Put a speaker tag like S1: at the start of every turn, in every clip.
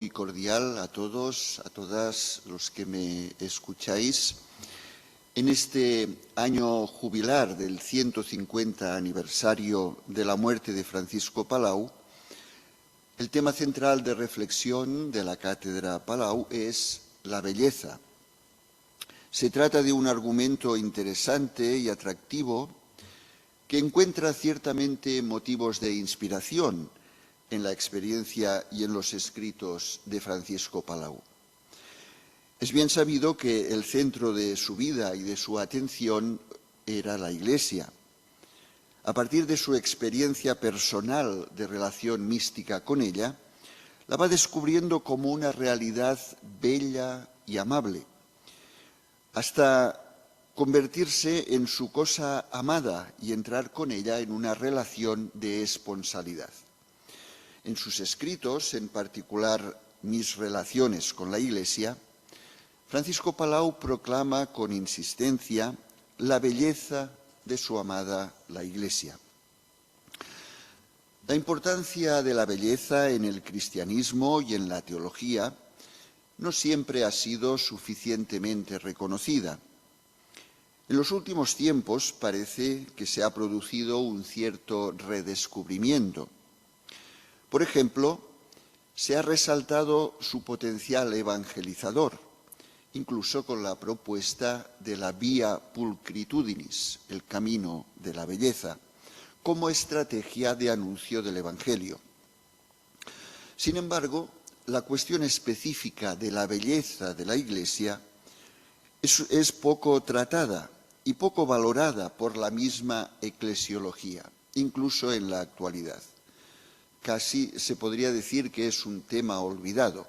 S1: Muy cordial a todos, a todas los que me escucháis. En este año jubilar del 150 aniversario de la muerte de Francisco Palau, el tema central de reflexión de la Cátedra Palau es la belleza. Se trata de un argumento interesante y atractivo que encuentra ciertamente motivos de inspiración en la experiencia y en los escritos de Francisco Palau. Es bien sabido que el centro de su vida y de su atención era la Iglesia. A partir de su experiencia personal de relación mística con ella, la va descubriendo como una realidad bella y amable, hasta convertirse en su cosa amada y entrar con ella en una relación de esponsalidad. En sus escritos, en particular Mis relaciones con la Iglesia, Francisco Palau proclama con insistencia la belleza de su amada la Iglesia. La importancia de la belleza en el cristianismo y en la teología no siempre ha sido suficientemente reconocida. En los últimos tiempos parece que se ha producido un cierto redescubrimiento. Por ejemplo, se ha resaltado su potencial evangelizador, incluso con la propuesta de la Via Pulchritudinis, el camino de la belleza, como estrategia de anuncio del Evangelio. Sin embargo, la cuestión específica de la belleza de la Iglesia es poco tratada y poco valorada por la misma eclesiología, incluso en la actualidad. Casi se podría decir que es un tema olvidado.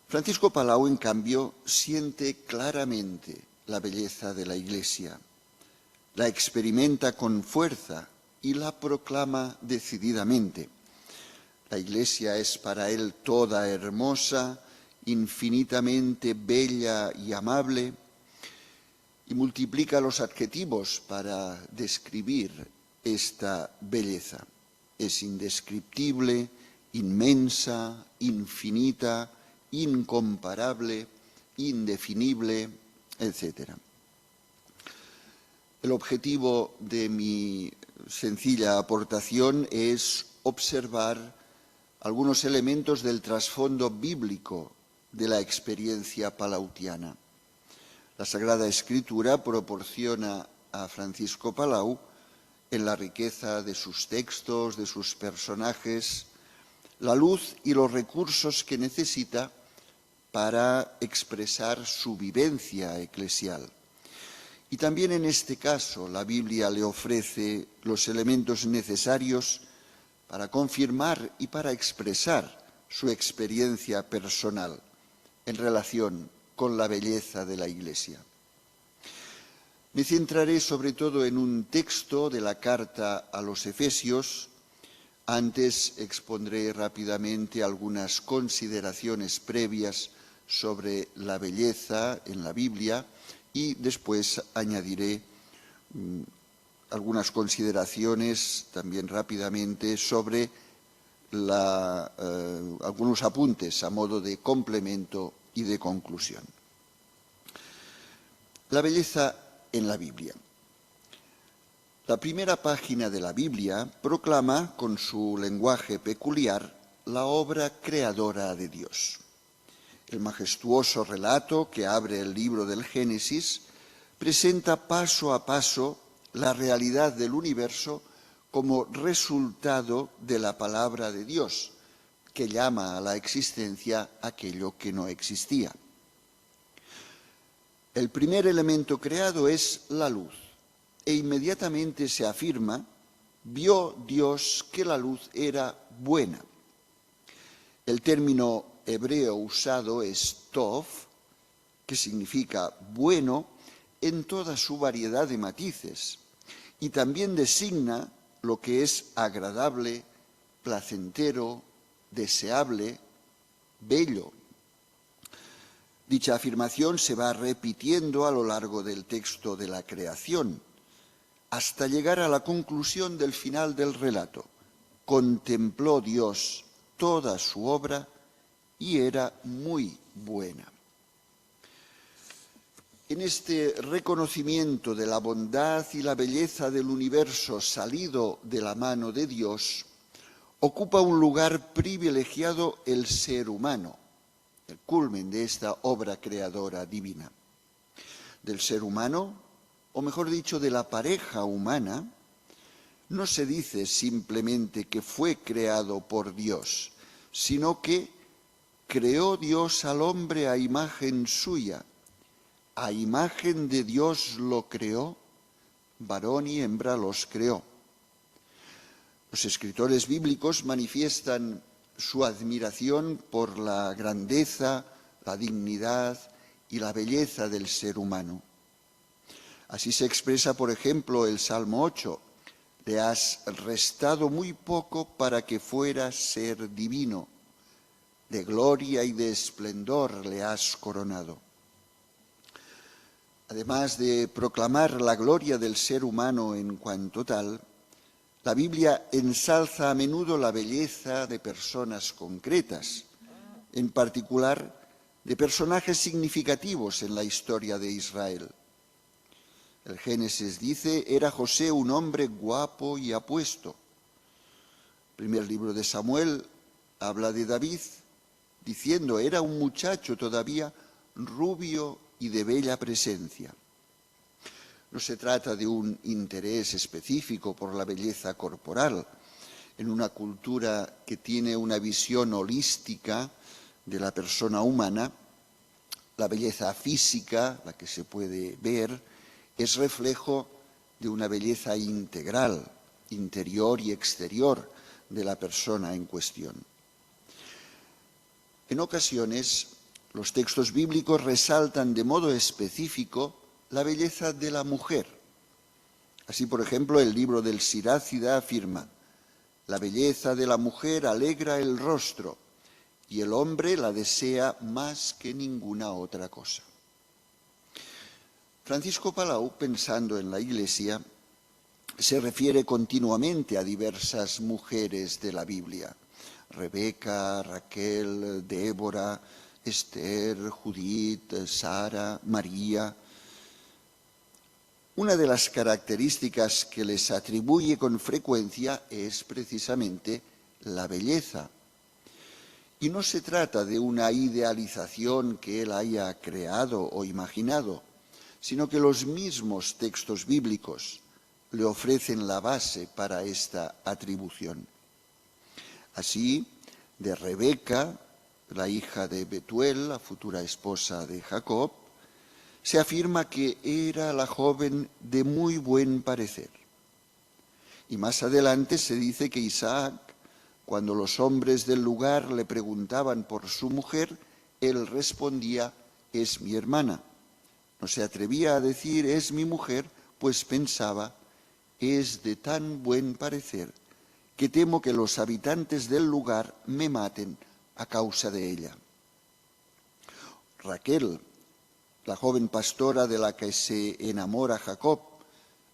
S1: Francisco Palau, en cambio, siente claramente la belleza de la Iglesia, la experimenta con fuerza y la proclama decididamente. La Iglesia es para él toda hermosa, infinitamente bella y amable, y multiplica los adjetivos para describir esta belleza. Es indescriptible, inmensa, infinita, incomparable, indefinible, etc. El objetivo de mi sencilla aportación es observar algunos elementos del trasfondo bíblico de la experiencia palautiana. La Sagrada Escritura proporciona a Francisco Palau, en la riqueza de sus textos, de sus personajes, la luz y los recursos que necesita para expresar su vivencia eclesial. Y también en este caso la Biblia le ofrece los elementos necesarios para confirmar y para expresar su experiencia personal en relación con la belleza de la Iglesia. Me centraré sobre todo en un texto de la carta a los Efesios. Antes expondré rápidamente algunas consideraciones previas sobre la belleza en la Biblia y después añadiré algunas consideraciones también rápidamente sobre algunos apuntes a modo de complemento y de conclusión. La belleza en la Biblia. La primera página de la Biblia proclama, con su lenguaje peculiar, la obra creadora de Dios. El majestuoso relato que abre el libro del Génesis presenta paso a paso la realidad del universo como resultado de la palabra de Dios, que llama a la existencia aquello que no existía. El primer elemento creado es la luz, e inmediatamente se afirma: vio Dios que la luz era buena. El término hebreo usado es tov, que significa bueno en toda su variedad de matices, y también designa lo que es agradable, placentero, deseable, bello. Dicha afirmación se va repitiendo a lo largo del texto de la creación, hasta llegar a la conclusión del final del relato. Contempló Dios toda su obra y era muy buena. En este reconocimiento de la bondad y la belleza del universo salido de la mano de Dios, ocupa un lugar privilegiado el ser humano, el culmen de esta obra creadora divina. Del ser humano, o mejor dicho, de la pareja humana, no se dice simplemente que fue creado por Dios, sino que creó Dios al hombre a imagen suya. A imagen de Dios lo creó, varón y hembra los creó. Los escritores bíblicos manifiestan su admiración por la grandeza, la dignidad y la belleza del ser humano. Así se expresa, por ejemplo, el Salmo 8. Le has restado muy poco para que fuera ser divino. De gloria y de esplendor le has coronado. Además de proclamar la gloria del ser humano en cuanto tal, la Biblia ensalza a menudo la belleza de personas concretas, en particular de personajes significativos en la historia de Israel. El Génesis dice, era José un hombre guapo y apuesto. El primer libro de Samuel habla de David, diciendo, era un muchacho todavía rubio y de bella presencia. No se trata de un interés específico por la belleza corporal, en una cultura que tiene una visión holística de la persona humana. La belleza física, la que se puede ver, es reflejo de una belleza integral, interior y exterior de la persona en cuestión. En ocasiones, los textos bíblicos resaltan de modo específico la belleza de la mujer. Así, por ejemplo, el libro del Sirácida afirma, la belleza de la mujer alegra el rostro y el hombre la desea más que ninguna otra cosa. Francisco Palau, pensando en la Iglesia, se refiere continuamente a diversas mujeres de la Biblia. Rebeca, Raquel, Débora, Esther, Judith, Sara, María. Una de las características que les atribuye con frecuencia es precisamente la belleza. Y no se trata de una idealización que él haya creado o imaginado, sino que los mismos textos bíblicos le ofrecen la base para esta atribución. Así, de Rebeca, la hija de Betuel, la futura esposa de Jacob, se afirma que era la joven de muy buen parecer. Y más adelante se dice que Isaac, cuando los hombres del lugar le preguntaban por su mujer, él respondía, es mi hermana. No se atrevía a decir, es mi mujer, pues pensaba, es de tan buen parecer que temo que los habitantes del lugar me maten a causa de ella. Raquel, la joven pastora de la que se enamora Jacob,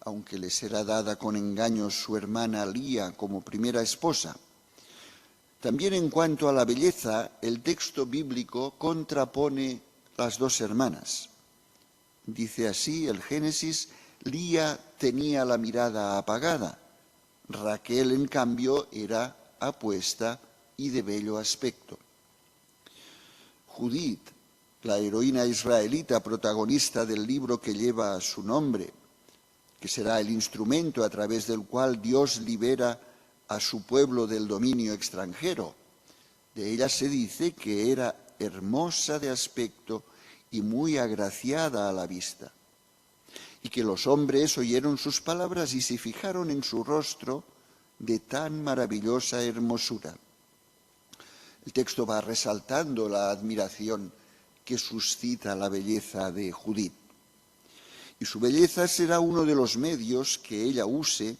S1: aunque le será dada con engaños su hermana Lía como primera esposa. También en cuanto a la belleza, el texto bíblico contrapone las dos hermanas. Dice así el Génesis, Lía tenía la mirada apagada, Raquel en cambio era apuesta y de bello aspecto. Judith, la heroína israelita protagonista del libro que lleva su nombre, que será el instrumento a través del cual Dios libera a su pueblo del dominio extranjero. De ella se dice que era hermosa de aspecto y muy agraciada a la vista, y que los hombres oyeron sus palabras y se fijaron en su rostro de tan maravillosa hermosura. El texto va resaltando la admiración que suscita la belleza de Judith. Y su belleza será uno de los medios que ella use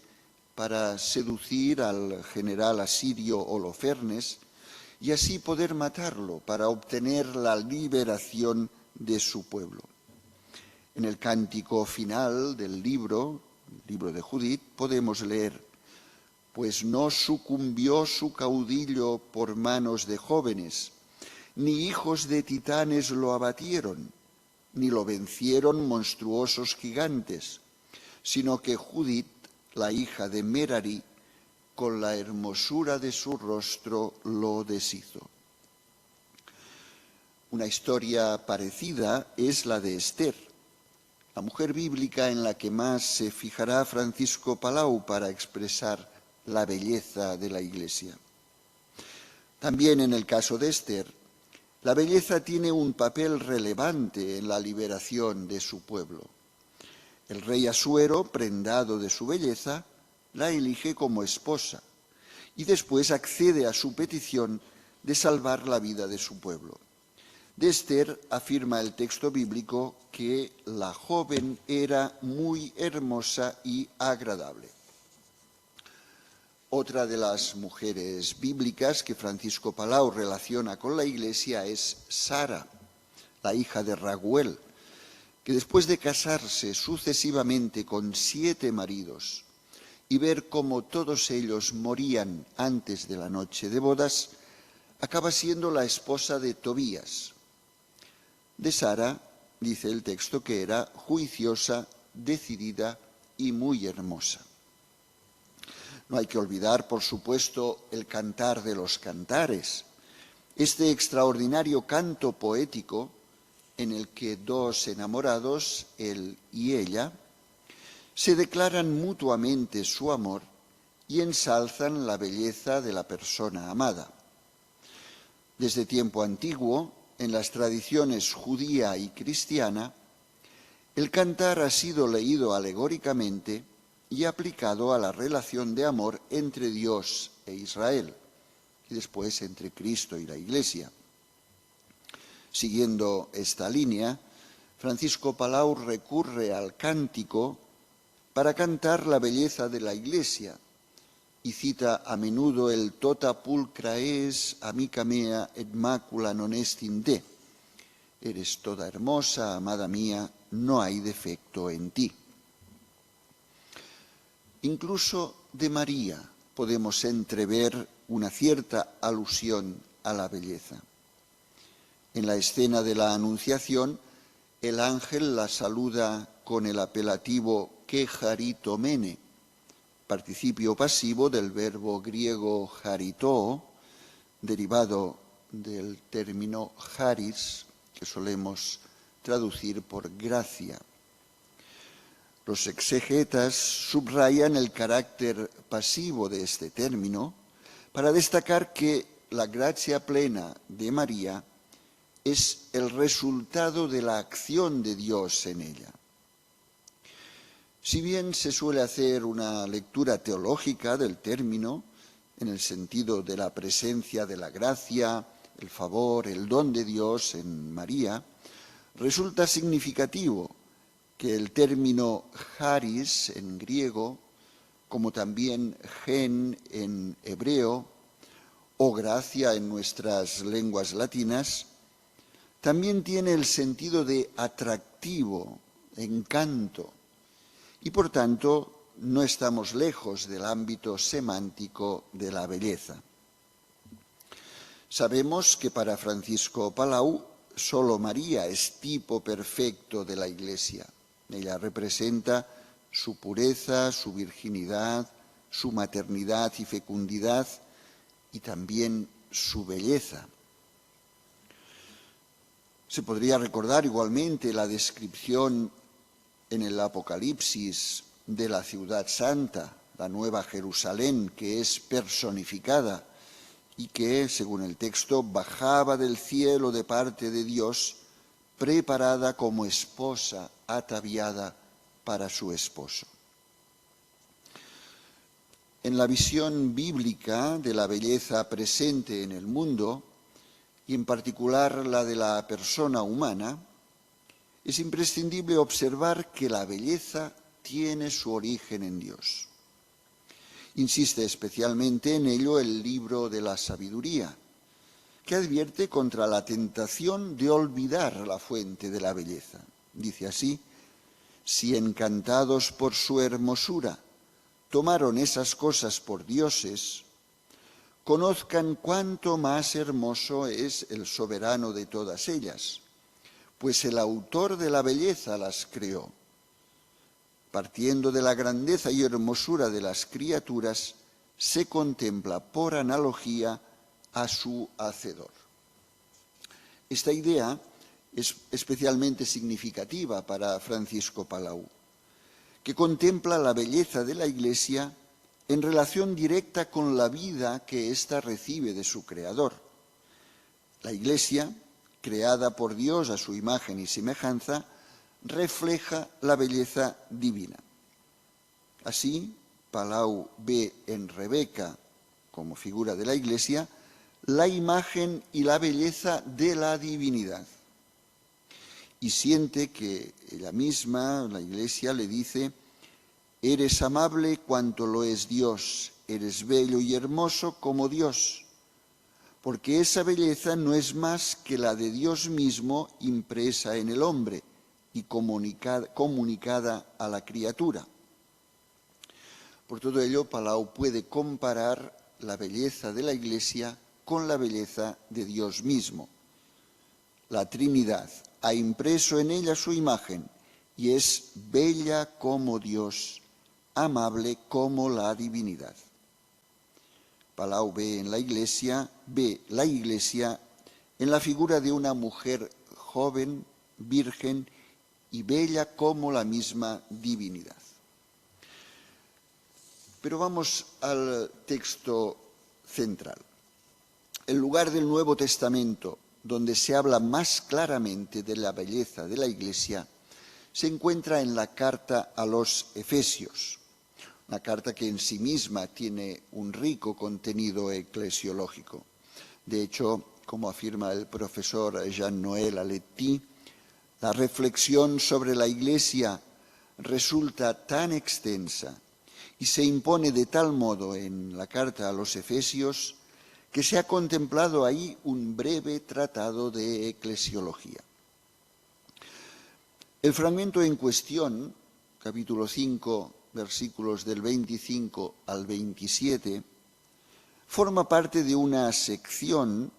S1: para seducir al general asirio Holofernes y así poder matarlo para obtener la liberación de su pueblo. En el cántico final del libro de Judith, podemos leer, pues no sucumbió su caudillo por manos de jóvenes, ni hijos de titanes lo abatieron, ni lo vencieron monstruosos gigantes, sino que Judith, la hija de Merari, con la hermosura de su rostro lo deshizo. Una historia parecida es la de Esther, la mujer bíblica en la que más se fijará Francisco Palau para expresar la belleza de la Iglesia. También en el caso de Esther, la belleza tiene un papel relevante en la liberación de su pueblo. El rey Asuero, prendado de su belleza, la elige como esposa y después accede a su petición de salvar la vida de su pueblo. De Esther afirma el texto bíblico que la joven era muy hermosa y agradable. Otra de las mujeres bíblicas que Francisco Palau relaciona con la Iglesia es Sara, la hija de Raguel, que después de casarse sucesivamente con 7 maridos y ver cómo todos ellos morían antes de la noche de bodas, acaba siendo la esposa de Tobías. De Sara dice el texto que era juiciosa, decidida y muy hermosa. No hay que olvidar, por supuesto, el Cantar de los Cantares, este extraordinario canto poético en el que 2 enamorados, él y ella, se declaran mutuamente su amor y ensalzan la belleza de la persona amada. Desde tiempo antiguo, en las tradiciones judía y cristiana, el cantar ha sido leído alegóricamente y aplicado a la relación de amor entre Dios e Israel, y después entre Cristo y la Iglesia. Siguiendo esta línea, Francisco Palau recurre al cántico para cantar la belleza de la Iglesia y cita a menudo el «Tota pulcra es, amica mea, et macula non est in te». Eres toda hermosa, amada mía, no hay defecto en ti. Incluso de María podemos entrever una cierta alusión a la belleza. En la escena de la Anunciación, el ángel la saluda con el apelativo «que charitomene», participio pasivo del verbo griego charitoo, derivado del término charis, que solemos traducir por gracia. Los exegetas subrayan el carácter pasivo de este término para destacar que la gracia plena de María es el resultado de la acción de Dios en ella. Si bien se suele hacer una lectura teológica del término, en el sentido de la presencia de la gracia, el favor, el don de Dios en María, resulta significativo que el término charis en griego, como también gen en hebreo o gracia en nuestras lenguas latinas, también tiene el sentido de atractivo, encanto, y por tanto no estamos lejos del ámbito semántico de la belleza. Sabemos que para Francisco Palau solo María es tipo perfecto de la Iglesia. Ella representa su pureza, su virginidad, su maternidad y fecundidad y también su belleza. Se podría recordar igualmente la descripción en el Apocalipsis de la ciudad santa, la Nueva Jerusalén, que es personificada y que, según el texto, bajaba del cielo de parte de Dios, preparada como esposa ataviada para su esposo. En la visión bíblica de la belleza presente en el mundo, y en particular la de la persona humana, es imprescindible observar que la belleza tiene su origen en Dios. Insiste especialmente en ello el libro de la sabiduría, que advierte contra la tentación de olvidar la fuente de la belleza. Dice así: «Si encantados por su hermosura tomaron esas cosas por dioses, conozcan cuánto más hermoso es el soberano de todas ellas, pues el autor de la belleza las creó. Partiendo de la grandeza y hermosura de las criaturas, se contempla por analogía a su hacedor. Esta idea es especialmente significativa para Francisco Palau, que contempla la belleza de la Iglesia en relación directa con la vida que ésta recibe de su Creador. La Iglesia, creada por Dios a su imagen y semejanza, refleja la belleza divina. Así, Palau ve en Rebeca, como figura de la Iglesia, la imagen y la belleza de la divinidad. Y siente que ella misma, la Iglesia, le dice: eres amable cuanto lo es Dios, eres bello y hermoso como Dios, porque esa belleza no es más que la de Dios mismo impresa en el hombre y comunicada a la criatura. Por todo ello, Palau puede comparar la belleza de la Iglesia con la belleza de Dios mismo. La Trinidad ha impreso en ella su imagen y es bella como Dios, amable como la divinidad. Palau ve la Iglesia en la figura de una mujer joven, virgen y bella como la misma divinidad. Pero vamos al texto central. El lugar del Nuevo Testamento donde se habla más claramente de la belleza de la Iglesia se encuentra en la carta a los Efesios, una carta que en sí misma tiene un rico contenido eclesiológico. De hecho, como afirma el profesor Jean-Noël Aletti, la reflexión sobre la Iglesia resulta tan extensa y se impone de tal modo en la carta a los Efesios que se ha contemplado ahí un breve tratado de eclesiología. El fragmento en cuestión, capítulo 5, versículos del 25 al 27, forma parte de una sección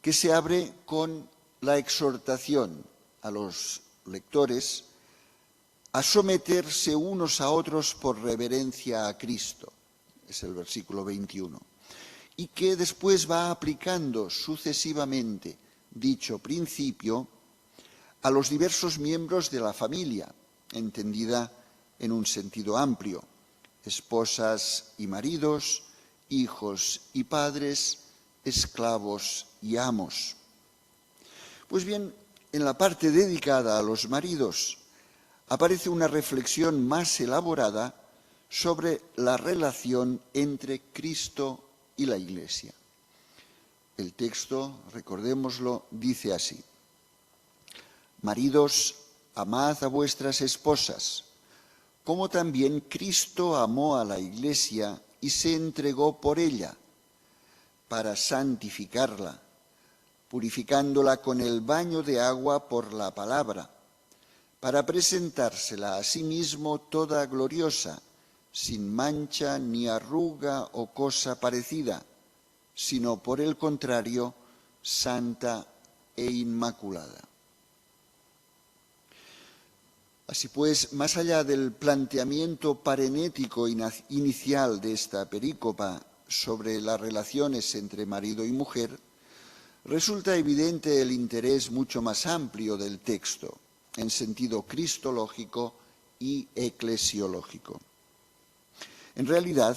S1: que se abre con la exhortación a los lectores a someterse unos a otros por reverencia a Cristo. Es el versículo 21. Y que después va aplicando sucesivamente dicho principio a los diversos miembros de la familia, entendida en un sentido amplio: esposas y maridos, hijos y padres, esclavos y amos. Pues bien, en la parte dedicada a los maridos aparece una reflexión más elaborada sobre la relación entre Cristo y la Iglesia. El texto, recordémoslo, dice así: maridos, amad a vuestras esposas, como también Cristo amó a la Iglesia y se entregó por ella, para santificarla, purificándola con el baño de agua por la palabra, para presentársela a sí mismo toda gloriosa, sin mancha ni arruga o cosa parecida, sino por el contrario, santa e inmaculada. Así pues, más allá del planteamiento parenético inicial de esta perícopa sobre las relaciones entre marido y mujer, resulta evidente el interés mucho más amplio del texto, en sentido cristológico y eclesiológico. En realidad,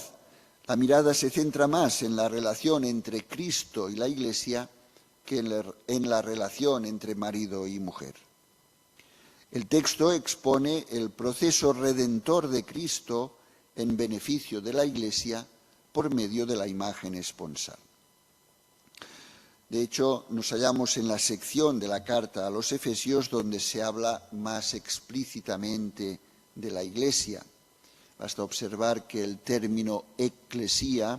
S1: la mirada se centra más en la relación entre Cristo y la Iglesia que en la relación entre marido y mujer. El texto expone el proceso redentor de Cristo en beneficio de la Iglesia por medio de la imagen esponsal. De hecho, nos hallamos en la sección de la carta a los Efesios donde se habla más explícitamente de la Iglesia. Basta observar que el término iglesia,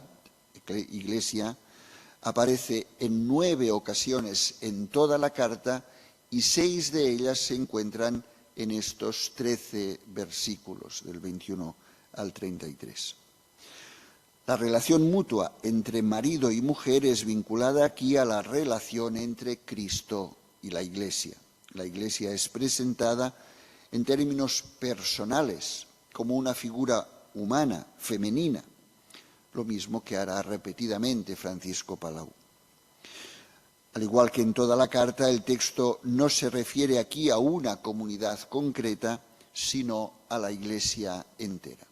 S1: aparece en 9 ocasiones en toda la carta y 6 de ellas se encuentran en estos 13 versículos, del 21 al 33. La relación mutua entre marido y mujer es vinculada aquí a la relación entre Cristo y la Iglesia. La Iglesia es presentada en términos personales, como una figura humana, femenina, lo mismo que hará repetidamente Francisco Palau. Al igual que en toda la carta, el texto no se refiere aquí a una comunidad concreta, sino a la Iglesia entera.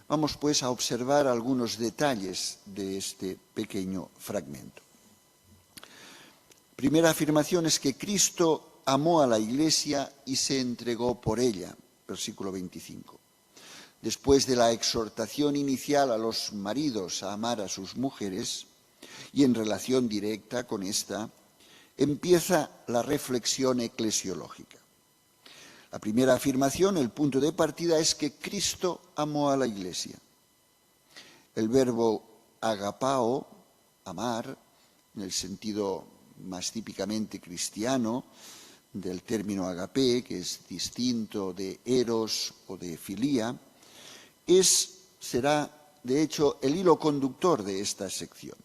S1: Vamos pues a observar algunos detalles de este pequeño fragmento. Primera afirmación es que Cristo amó a la Iglesia y se entregó por ella, versículo 25. Después de la exhortación inicial a los maridos a amar a sus mujeres, y en relación directa con esta, empieza la reflexión eclesiológica. La primera afirmación, el punto de partida, es que Cristo amó a la Iglesia. El verbo agapao, amar, en el sentido más típicamente cristiano del término agape, que es distinto de eros o de filía, será, de hecho, el hilo conductor de esta sección.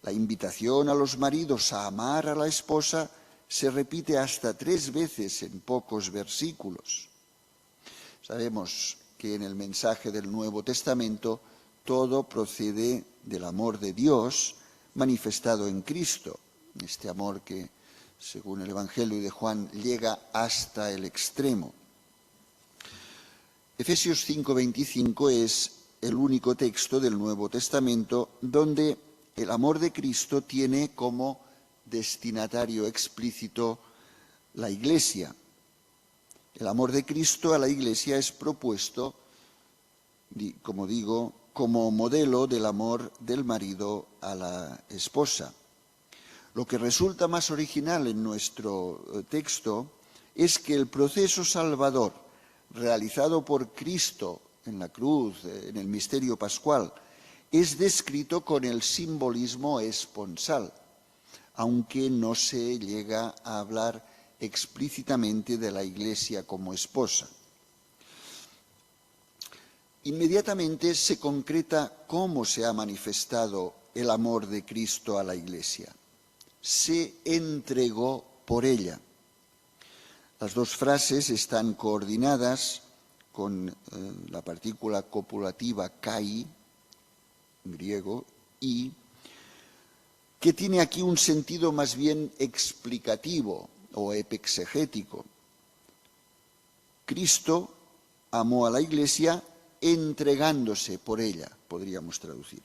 S1: La invitación a los maridos a amar a la esposa se repite hasta 3 veces en pocos versículos. Sabemos que en el mensaje del Nuevo Testamento todo procede del amor de Dios manifestado en Cristo, este amor que, según el Evangelio de Juan, llega hasta el extremo. Efesios 5:25 es el único texto del Nuevo Testamento donde el amor de Cristo tiene como destinatario explícito la Iglesia. El amor de Cristo a la Iglesia es propuesto, como digo, como modelo del amor del marido a la esposa. Lo que resulta más original en nuestro texto es que el proceso salvador realizado por Cristo en la cruz, en el misterio pascual, es descrito con el simbolismo esponsal, aunque no se llega a hablar explícitamente de la Iglesia como esposa. Inmediatamente se concreta cómo se ha manifestado el amor de Cristo a la Iglesia. Se entregó por ella. Las dos frases están coordinadas con la partícula copulativa kai, griego, y que tiene aquí un sentido más bien explicativo o epexegético. Cristo amó a la Iglesia entregándose por ella, podríamos traducir.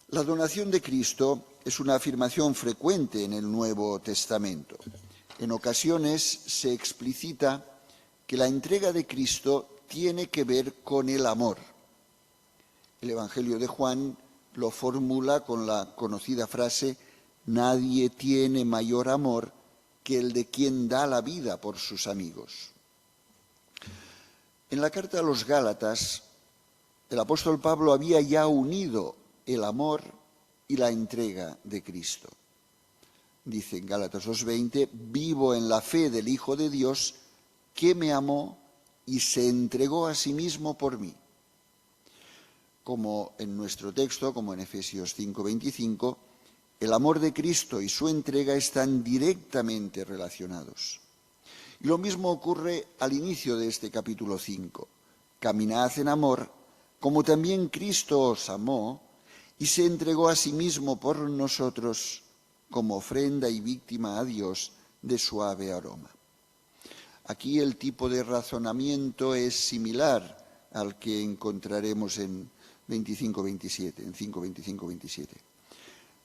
S1: La donación de Cristo es una afirmación frecuente en el Nuevo Testamento. En ocasiones se explicita que la entrega de Cristo tiene que ver con el amor. El Evangelio de Juan lo formula con la conocida frase: nadie tiene mayor amor que el de quien da la vida por sus amigos. En la carta a los Gálatas, el apóstol Pablo había ya unido el amor y la entrega de Cristo. Dice en Gálatas 2:20, vivo en la fe del Hijo de Dios, que me amó y se entregó a sí mismo por mí. Como en nuestro texto, como en Efesios 5:25, el amor de Cristo y su entrega están directamente relacionados. Y lo mismo ocurre al inicio de este capítulo 5. Caminad en amor, como también Cristo os amó y se entregó a sí mismo por nosotros como ofrenda y víctima a Dios de suave aroma. Aquí el tipo de razonamiento es similar al que encontraremos en 5:25-27,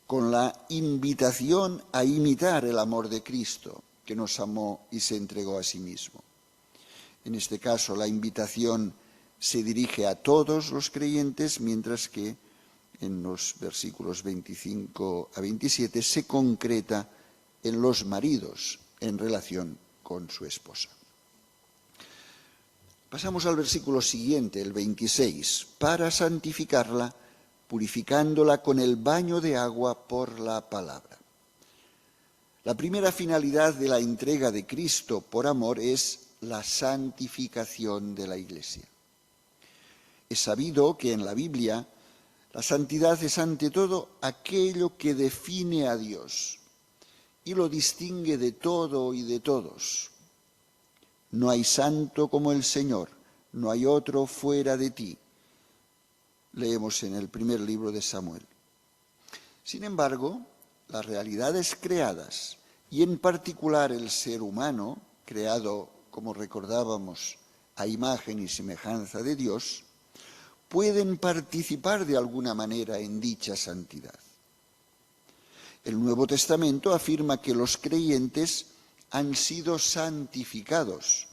S1: con la invitación a imitar el amor de Cristo, que nos amó y se entregó a sí mismo. En este caso, la invitación se dirige a todos los creyentes, mientras que en los versículos 25-27 se concreta en los maridos en relación con su esposa. Pasamos al versículo siguiente, el 26, para santificarla, purificándola con el baño de agua por la palabra. La primera finalidad de la entrega de Cristo por amor es la santificación de la Iglesia. Es sabido que en la Biblia la santidad es ante todo aquello que define a Dios y lo distingue de todo y de todos. No hay santo como el Señor, no hay otro fuera de ti. Leemos en el primer libro de Samuel. Sin embargo, las realidades creadas, y en particular el ser humano, creado, como recordábamos, a imagen y semejanza de Dios, pueden participar de alguna manera en dicha santidad. El Nuevo Testamento afirma que los creyentes han sido santificados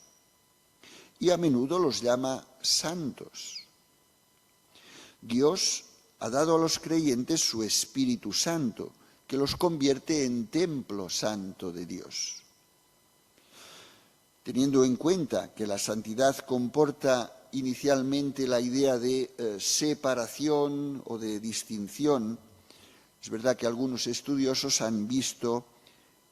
S1: y a menudo los llama santos. Dios ha dado a los creyentes su Espíritu Santo, que los convierte en templo santo de Dios. Teniendo en cuenta que la santidad comporta inicialmente la idea de separación o de distinción, es verdad que algunos estudiosos han visto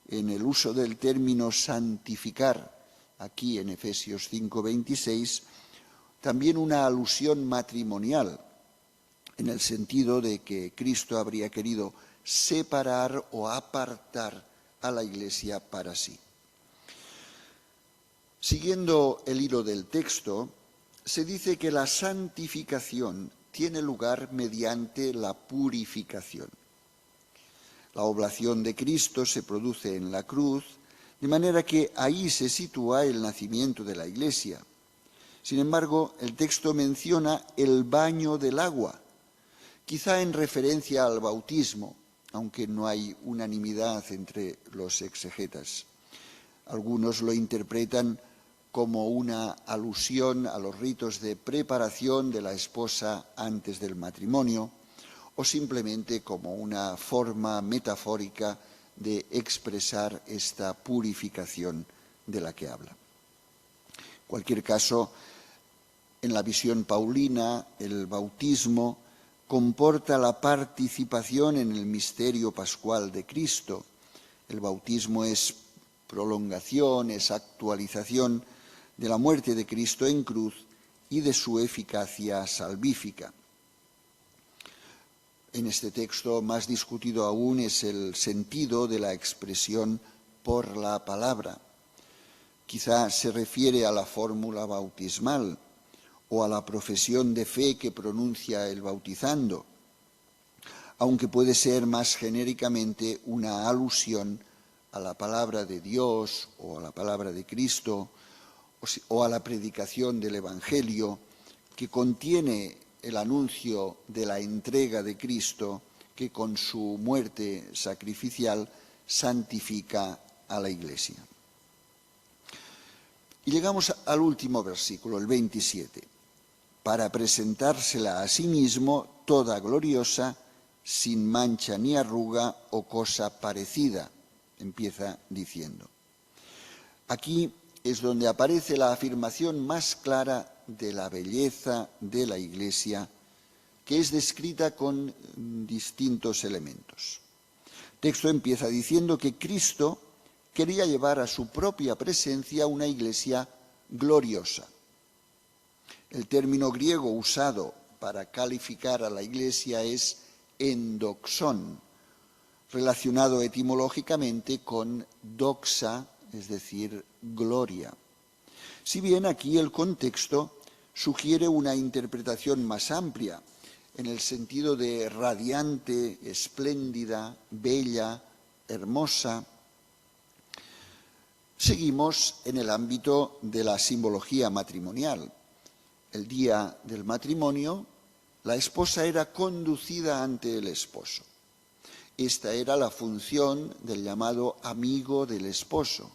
S1: en el uso del término santificar, aquí en Efesios 5:26, también una alusión matrimonial, en el sentido de que Cristo habría querido separar o apartar a la Iglesia para sí. Siguiendo el hilo del texto, se dice que la santificación tiene lugar mediante la purificación. La oblación de Cristo se produce en la cruz, de manera que ahí se sitúa el nacimiento de la Iglesia. Sin embargo, el texto menciona el baño del agua, quizá en referencia al bautismo, aunque no hay unanimidad entre los exegetas. Algunos lo interpretan como una alusión a los ritos de preparación de la esposa antes del matrimonio, o simplemente como una forma metafórica de expresar esta purificación de la que habla. En cualquier caso, en la visión paulina, el bautismo comporta la participación en el misterio pascual de Cristo. El bautismo es prolongación, es actualización de la muerte de Cristo en cruz y de su eficacia salvífica. En este texto, más discutido aún, es el sentido de la expresión por la palabra. Quizá se refiere a la fórmula bautismal o a la profesión de fe que pronuncia el bautizando, aunque puede ser más genéricamente una alusión a la palabra de Dios o a la palabra de Cristo o a la predicación del Evangelio que contiene el anuncio de la entrega de Cristo que con su muerte sacrificial santifica a la Iglesia. Y llegamos al último versículo, el 27. Para presentársela a sí mismo toda gloriosa, sin mancha ni arruga o cosa parecida, empieza diciendo. Aquí es donde aparece la afirmación más clara de la belleza de la Iglesia, que es descrita con distintos elementos. El texto empieza diciendo que Cristo quería llevar a su propia presencia una Iglesia gloriosa. El término griego usado para calificar a la Iglesia es endoxón, relacionado etimológicamente con doxa, es decir, gloria. Si bien aquí el contexto sugiere una interpretación más amplia, en el sentido de radiante, espléndida, bella, hermosa. Seguimos en el ámbito de la simbología matrimonial. El día del matrimonio, la esposa era conducida ante el esposo. Esta era la función del llamado amigo del esposo.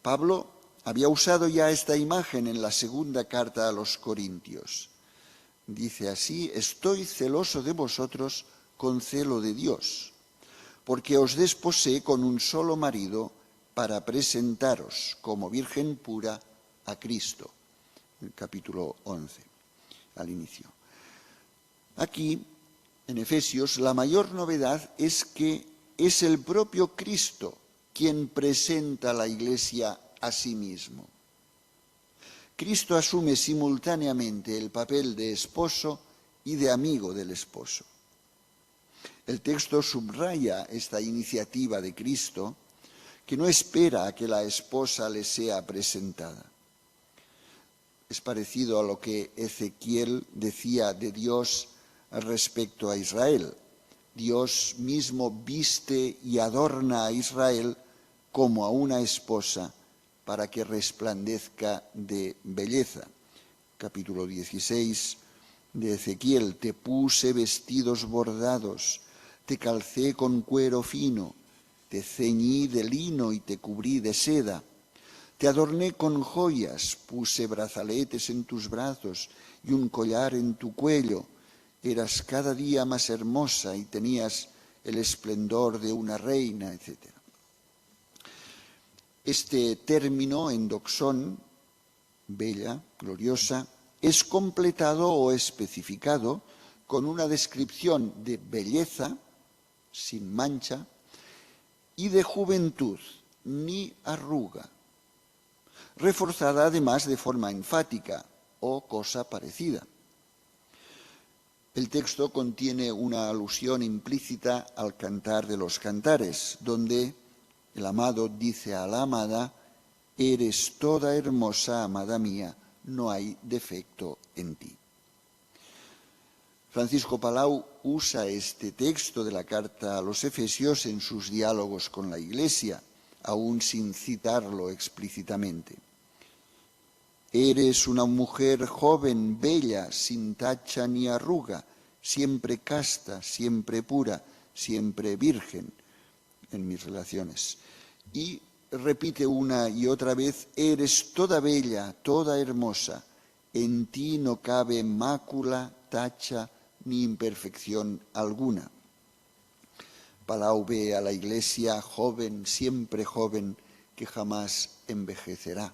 S1: Pablo había usado ya esta imagen en la segunda carta a los Corintios. Dice así: estoy celoso de vosotros con celo de Dios, porque os desposé con un solo marido para presentaros como virgen pura a Cristo. El capítulo 11, al inicio. Aquí, en Efesios, la mayor novedad es que es el propio Cristo quien presenta a la Iglesia a sí mismo. Cristo asume simultáneamente el papel de esposo y de amigo del esposo. El texto subraya esta iniciativa de Cristo, que no espera a que la esposa le sea presentada. Es parecido a lo que Ezequiel decía de Dios respecto a Israel. Dios mismo viste y adorna a Israel como a una esposa para que resplandezca de belleza. Capítulo 16 de Ezequiel: te puse vestidos bordados, te calcé con cuero fino, te ceñí de lino y te cubrí de seda. Te adorné con joyas, puse brazaletes en tus brazos y un collar en tu cuello. Eras cada día más hermosa y tenías el esplendor de una reina, etc. Este término, endoxón, bella, gloriosa, es completado o especificado con una descripción de belleza, sin mancha, y de juventud, ni arruga, reforzada además de forma enfática o cosa parecida. El texto contiene una alusión implícita al Cantar de los Cantares, donde el amado dice a la amada: eres toda hermosa, amada mía, no hay defecto en ti. Francisco Palau usa este texto de la carta a los Efesios en sus diálogos con la Iglesia, aún sin citarlo explícitamente. Eres una mujer joven, bella, sin tacha ni arruga, siempre casta, siempre pura, siempre virgen en mis relaciones. Y repite una y otra vez: eres toda bella, toda hermosa, en ti no cabe mácula, tacha ni imperfección alguna. Palau ve a la Iglesia joven, siempre joven, que jamás envejecerá.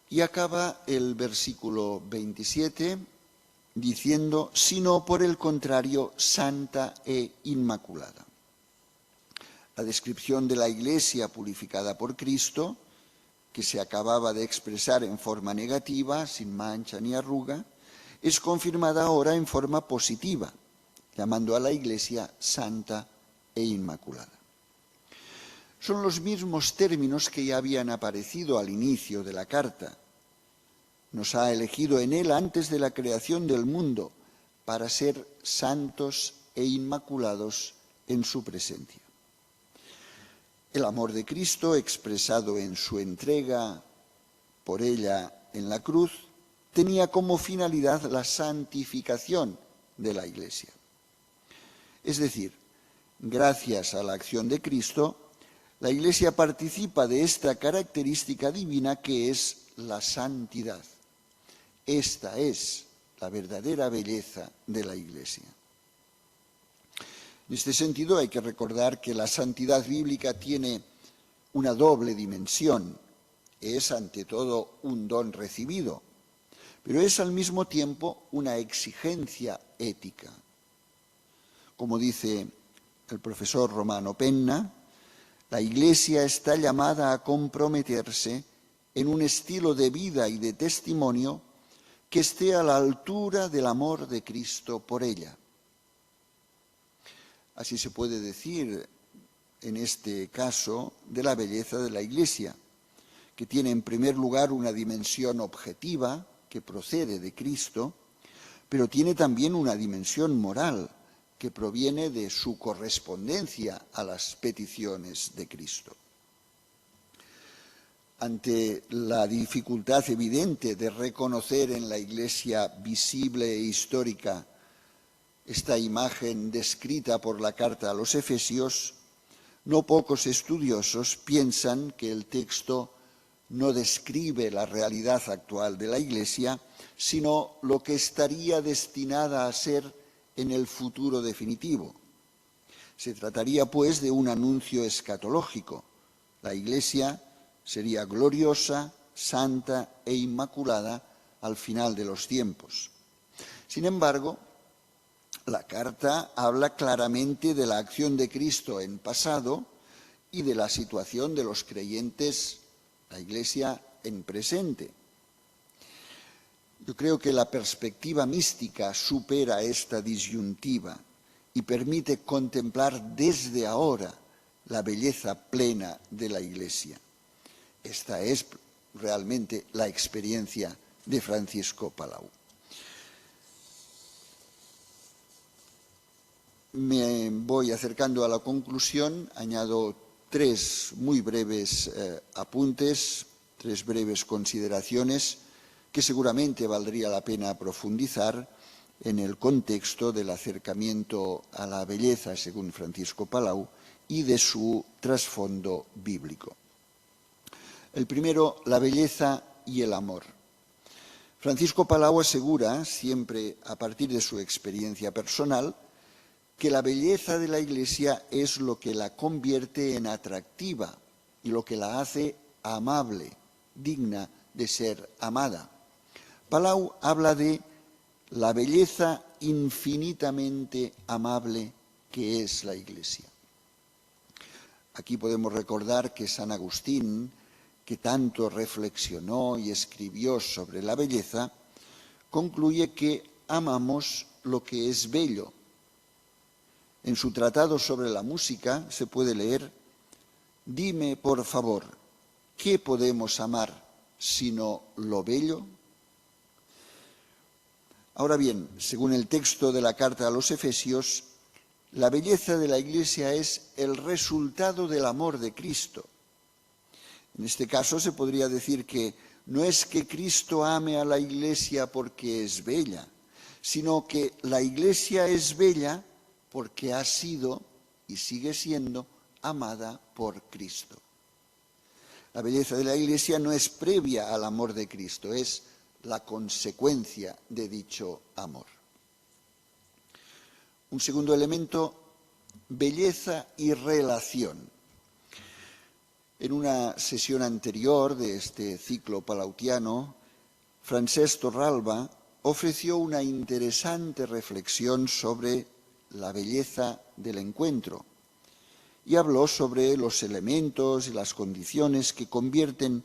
S1: Y acaba el versículo 27 diciendo: sino por el contrario, santa e inmaculada. La descripción de la Iglesia purificada por Cristo, que se acababa de expresar en forma negativa, sin mancha ni arruga, es confirmada ahora en forma positiva, llamando a la Iglesia santa e inmaculada. Son los mismos términos que ya habían aparecido al inicio de la carta. Nos ha elegido en Él antes de la creación del mundo para ser santos e inmaculados en su presencia. El amor de Cristo, expresado en su entrega por ella en la cruz, tenía como finalidad la santificación de la Iglesia. Es decir, gracias a la acción de Cristo, la Iglesia participa de esta característica divina que es la santidad. Esta es la verdadera belleza de la Iglesia. En este sentido, hay que recordar que la santidad bíblica tiene una doble dimensión. Es, ante todo, un don recibido, pero es al mismo tiempo una exigencia ética. Como dice el profesor Romano Penna, la Iglesia está llamada a comprometerse en un estilo de vida y de testimonio que esté a la altura del amor de Cristo por ella. Así se puede decir, en este caso, de la belleza de la Iglesia, que tiene en primer lugar una dimensión objetiva que procede de Cristo, pero tiene también una dimensión moral que proviene de su correspondencia a las peticiones de Cristo. Ante la dificultad evidente de reconocer en la Iglesia visible e histórica esta imagen descrita por la carta a los Efesios, no pocos estudiosos piensan que el texto no describe la realidad actual de la Iglesia, sino lo que estaría destinada a ser en el futuro definitivo. Se trataría, pues, de un anuncio escatológico. La Iglesia sería gloriosa, santa e inmaculada al final de los tiempos. Sin embargo, la carta habla claramente de la acción de Cristo en pasado y de la situación de los creyentes, la Iglesia, en presente. Yo creo que la perspectiva mística supera esta disyuntiva y permite contemplar desde ahora la belleza plena de la Iglesia. Esta es realmente la experiencia de Francisco Palau. Me voy acercando a la conclusión, añado tres muy breves apuntes, tres breves consideraciones que seguramente valdría la pena profundizar en el contexto del acercamiento a la belleza, según Francisco Palau, y de su trasfondo bíblico. El primero, la belleza y el amor. Francisco Palau asegura, siempre a partir de su experiencia personal, que la belleza de la Iglesia es lo que la convierte en atractiva y lo que la hace amable, digna de ser amada. Palau habla de la belleza infinitamente amable que es la Iglesia. Aquí podemos recordar que San Agustín, que tanto reflexionó y escribió sobre la belleza, concluye que amamos lo que es bello. En su tratado sobre la música se puede leer: dime, por favor, ¿qué podemos amar sino lo bello? Ahora bien, según el texto de la carta a los Efesios, la belleza de la Iglesia es el resultado del amor de Cristo. En este caso se podría decir que no es que Cristo ame a la Iglesia porque es bella, sino que la Iglesia es bella porque ha sido y sigue siendo amada por Cristo. La belleza de la Iglesia no es previa al amor de Cristo, es la consecuencia de dicho amor. Un segundo elemento, belleza y relación. En una sesión anterior de este ciclo palautiano, Francesc Torralba ofreció una interesante reflexión sobre la belleza del encuentro y habló sobre los elementos y las condiciones que convierten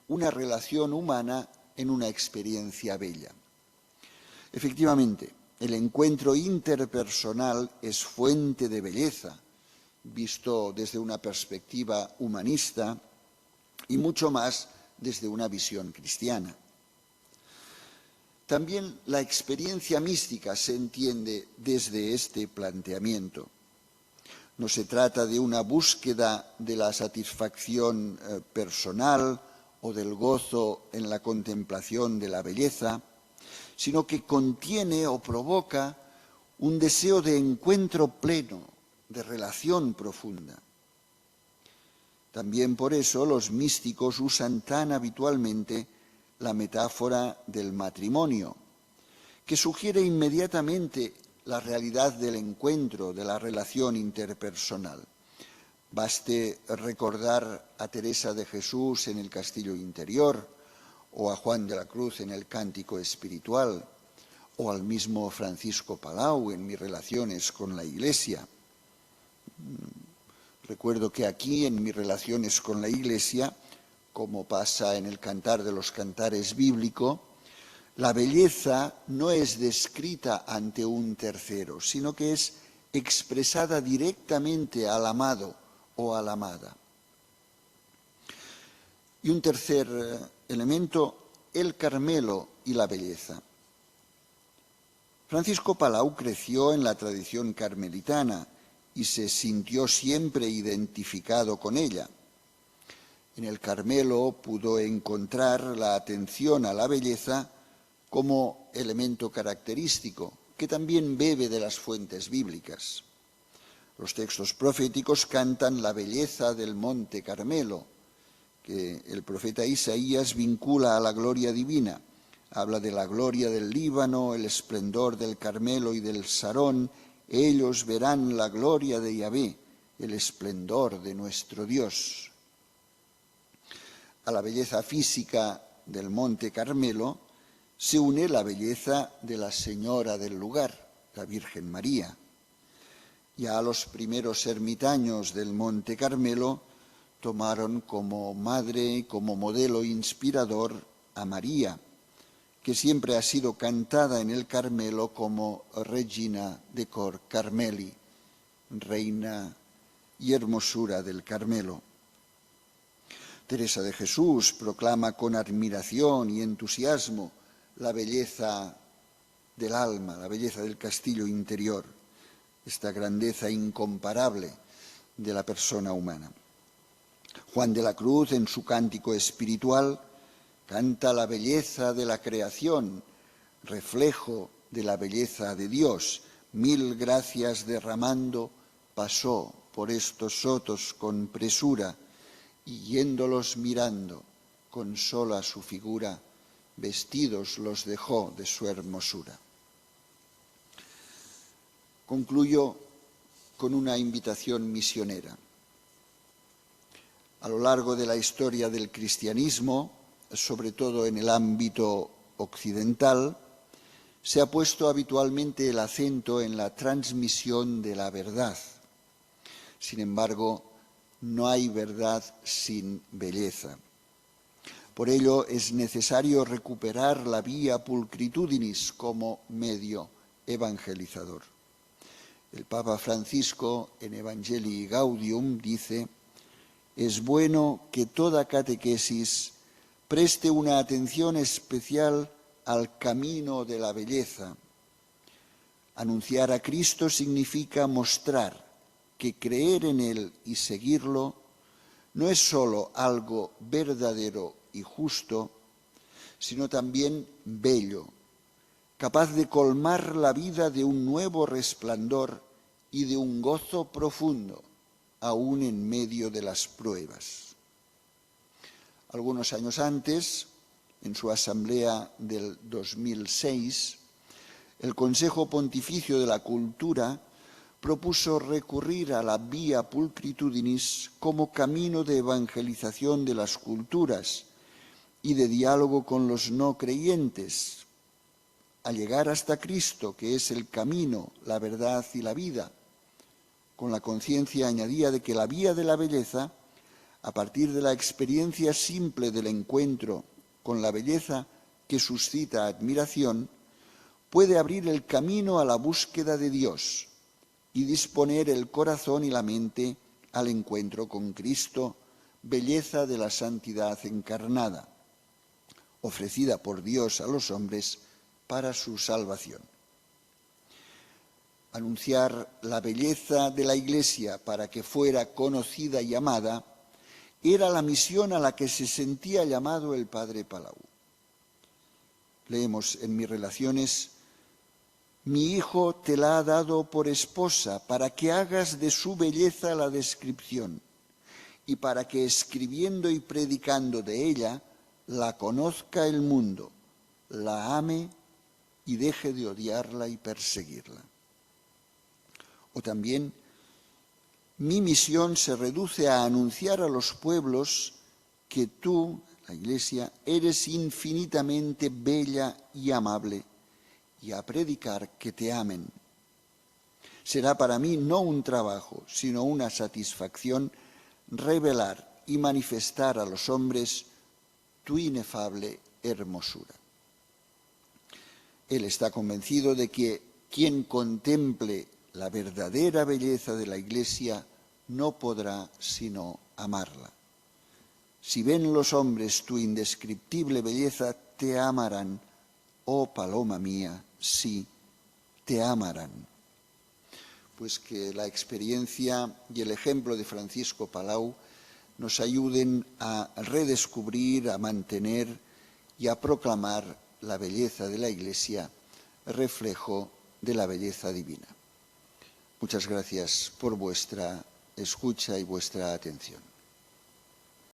S1: una relación humana en una experiencia bella. Efectivamente, el encuentro interpersonal es fuente de belleza, visto desde una perspectiva humanista y mucho más desde una visión cristiana. También la experiencia mística se entiende desde este planteamiento. No se trata de una búsqueda de la satisfacción personal o del gozo en la contemplación de la belleza, sino que contiene o provoca un deseo de encuentro pleno, de relación profunda. También por eso los místicos usan tan habitualmente la metáfora del matrimonio, que sugiere inmediatamente la realidad del encuentro, de la relación interpersonal. Baste recordar a Teresa de Jesús en el Castillo Interior, o a Juan de la Cruz en el Cántico Espiritual, o al mismo Francisco Palau en mis relaciones con la Iglesia. Recuerdo que aquí, en mis relaciones con la Iglesia, como pasa en el Cantar de los Cantares bíblico, la belleza no es descrita ante un tercero, sino que es expresada directamente al amado o a la amada. Y un tercer elemento, el Carmelo y la belleza. Francisco Palau creció en la tradición carmelitana y se sintió siempre identificado con ella. En el Carmelo pudo encontrar la atención a la belleza como elemento característico, que también bebe de las fuentes bíblicas. Los textos proféticos cantan la belleza del monte Carmelo, que el profeta Isaías vincula a la gloria divina. Habla de la gloria del Líbano, el esplendor del Carmelo y del Sarón. Ellos verán la gloria de Yahvé, el esplendor de nuestro Dios. A la belleza física del monte Carmelo se une la belleza de la señora del lugar, la Virgen María. Ya a los primeros ermitaños del monte Carmelo tomaron como madre y como modelo inspirador a María, que siempre ha sido cantada en el Carmelo como Regina de Cor Carmeli, reina y hermosura del Carmelo. Teresa de Jesús proclama con admiración y entusiasmo la belleza del alma, la belleza del castillo interior, esta grandeza incomparable de la persona humana. Juan de la Cruz, en su cántico espiritual, canta la belleza de la creación, reflejo de la belleza de Dios. Mil gracias derramando, pasó por estos sotos con presura, y yéndolos mirando, con sola su figura, vestidos los dejó de su hermosura. Concluyo con una invitación misionera. A lo largo de la historia del cristianismo, sobre todo en el ámbito occidental, se ha puesto habitualmente el acento en la transmisión de la verdad. Sin embargo, no hay verdad sin belleza. Por ello es necesario recuperar la vía pulcritudinis como medio evangelizador. El Papa Francisco, en Evangelii Gaudium, dice: es bueno que toda catequesis preste una atención especial al camino de la belleza. Anunciar a Cristo significa mostrar que creer en Él y seguirlo no es sólo algo verdadero y justo, sino también bello, capaz de colmar la vida de un nuevo resplandor y de un gozo profundo, aún en medio de las pruebas. Algunos años antes, en su asamblea del 2006, el Consejo Pontificio de la Cultura propuso recurrir a la vía pulcritudinis como camino de evangelización de las culturas y de diálogo con los no creyentes, a llegar hasta Cristo, que es el camino, la verdad y la vida, con la conciencia añadida de que la vía de la belleza, a partir de la experiencia simple del encuentro con la belleza que suscita admiración, puede abrir el camino a la búsqueda de Dios y disponer el corazón y la mente al encuentro con Cristo, belleza de la santidad encarnada, ofrecida por Dios a los hombres para su salvación. Anunciar la belleza de la Iglesia para que fuera conocida y amada era la misión a la que se sentía llamado el padre Palau. Leemos en mis relaciones: mi hijo te la ha dado por esposa para que hagas de su belleza la descripción y para que escribiendo y predicando de ella la conozca el mundo, la ame y deje de odiarla y perseguirla. O también, mi misión se reduce a anunciar a los pueblos que tú, la Iglesia, eres infinitamente bella y amable, y a predicar que te amen. Será para mí no un trabajo, sino una satisfacción revelar y manifestar a los hombres tu inefable hermosura. Él está convencido de que quien contemple la verdadera belleza de la Iglesia no podrá sino amarla. Si ven los hombres tu indescriptible belleza, te amarán, oh paloma mía, sí, te amarán. Pues que la experiencia y el ejemplo de Francisco Palau nos ayuden a redescubrir, a mantener y a proclamar la belleza de la Iglesia, reflejo de la belleza divina. Muchas gracias por vuestra escucha y vuestra atención.